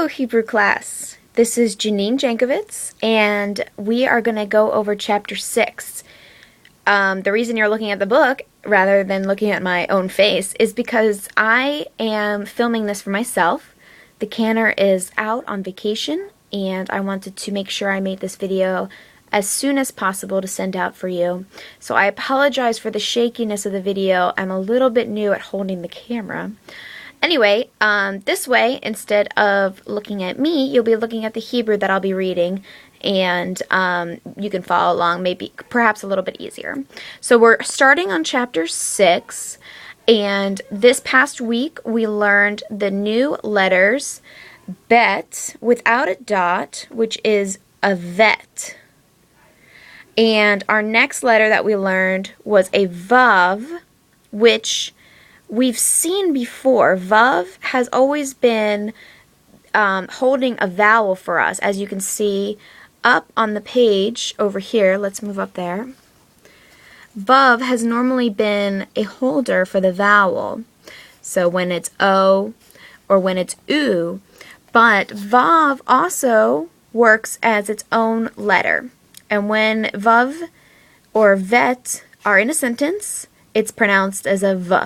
Hello, Hebrew class. This is Janine Jankovitz, and we are going to go over Chapter 6. The reason you're looking at the book rather than looking at my own face is because I am filming this for myself. The canner is out on vacation, and I wanted to make sure I made this video as soon as possible to send out for you. So I apologize for the shakiness of the video. I'm a little bit new at holding the camera. Anyway, this way, instead of looking at me, you'll be looking at the Hebrew that I'll be reading, and you can follow along, maybe perhaps a little bit easier. So we're starting on Chapter 6, and this past week we learned the new letters bet without a dot, which is a vet. And our next letter that we learned was a vav, which we've seen before. Vav has always been holding a vowel for us, as you can see up on the page over here. Let's move up there. Vav has normally been a holder for the vowel. So when it's O or when it's U, but Vav also works as its own letter. And when Vav or vet are in a sentence, it's pronounced as a V.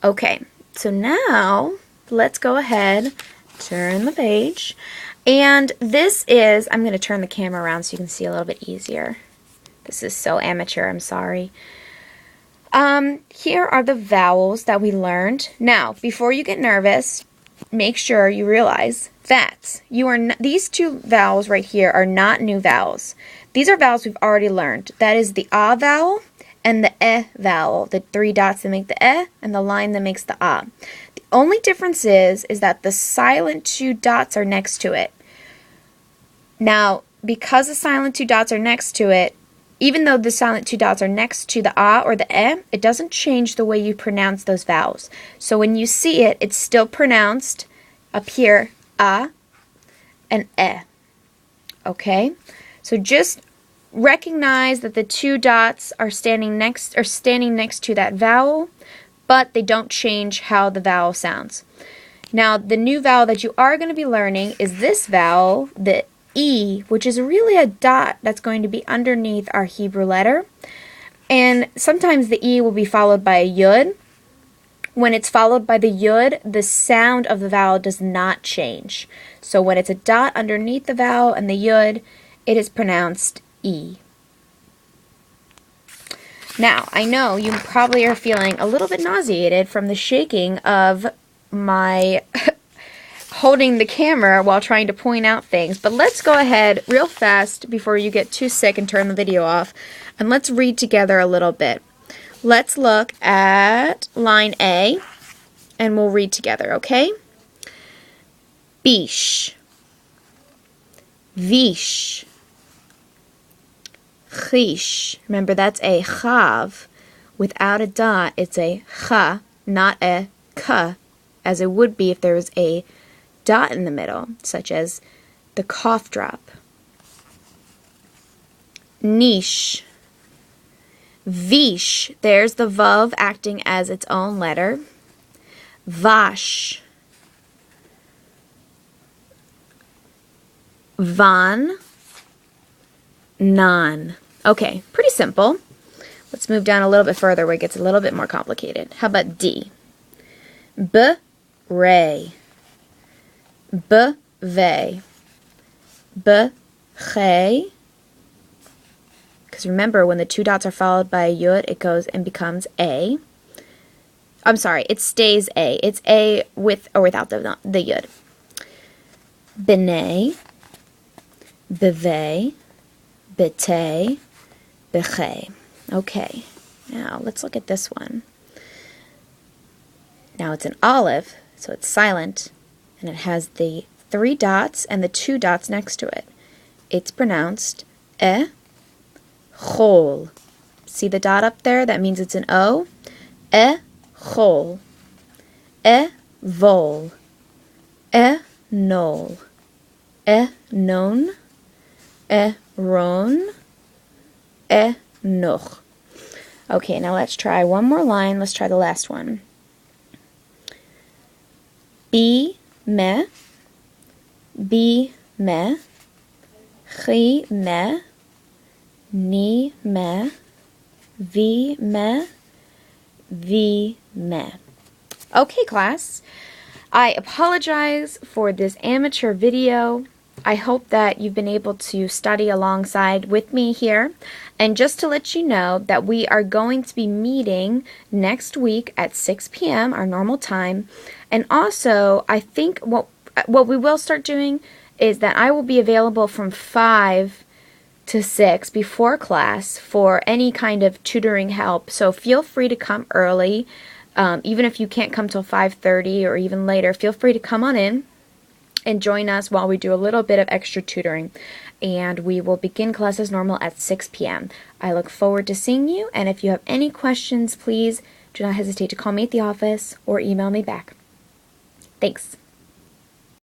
Okay, so now let's go ahead, turn the page, and this is, I'm going to turn the camera around so you can see a little bit easier. This is so amateur, I'm sorry. Here are the vowels that we learned. Now, before you get nervous, make sure you realize that these two vowels right here are not new vowels. These are vowels we've already learned. That is the A vowel and the E vowel, the three dots that make the E and the line that makes the A. The only difference is that the silent two dots are next to it. Now, because the silent two dots are next to it, even though the silent two dots are next to the A or the E, it doesn't change the way you pronounce those vowels. So when you see it, it's still pronounced up here, A and E. Okay? So just recognize that the two dots are standing next to that vowel, but they don't change how the vowel sounds. Now, the new vowel that you are going to be learning is this vowel, the E, which is really a dot that's going to be underneath our Hebrew letter. And sometimes the E will be followed by a yud. When it's followed by the yud, the sound of the vowel does not change. So when it's a dot underneath the vowel and the yud, it is pronounced E. Now, I know you probably are feeling a little bit nauseated from the shaking of my holding the camera while trying to point out things, but let's go ahead real fast before you get too sick and turn the video off, and let's read together a little bit. Let's look at line A, and we'll read together, okay? Bish, vish, chish. Remember, that's a chav. Without a dot, it's a cha, not a ka, as it would be if there was a dot in the middle, such as the cough drop. Nish, vish. There's the vav acting as its own letter. Vash, van, non. Okay, pretty simple. Let's move down a little bit further where it gets a little bit more complicated. How about D? B-ray, B-vey, B-chay. Because remember, when the two dots are followed by a yud, it goes and becomes A. I'm sorry, it stays A. It's A with or without the yud. B'nei, B'vey, B'tei, B'chay. Okay, now let's look at this one. Now it's an olive, so it's silent, and it has the three dots and the two dots next to it. It's pronounced chol. See the dot up there? That means it's an O. Chol. Vol. Nol. Non. Ron. Noch. Okay, now let's try one more line. Let's try the last one. B me, B me, chi me, ni me, vi me, vi me. Okay, class. I apologize for this amateur video. I hope that you've been able to study alongside with me here. And just to let you know that we are going to be meeting next week at 6 p.m., our normal time. And also, I think what we will start doing is that I will be available from 5 to 6 before class for any kind of tutoring help. So feel free to come early. Even if you can't come till 5:30 or even later, feel free to come on in and join us while we do a little bit of extra tutoring. And we will begin class as normal at 6 p.m. I look forward to seeing you, and if you have any questions, please do not hesitate to call me at the office or email me back. Thanks.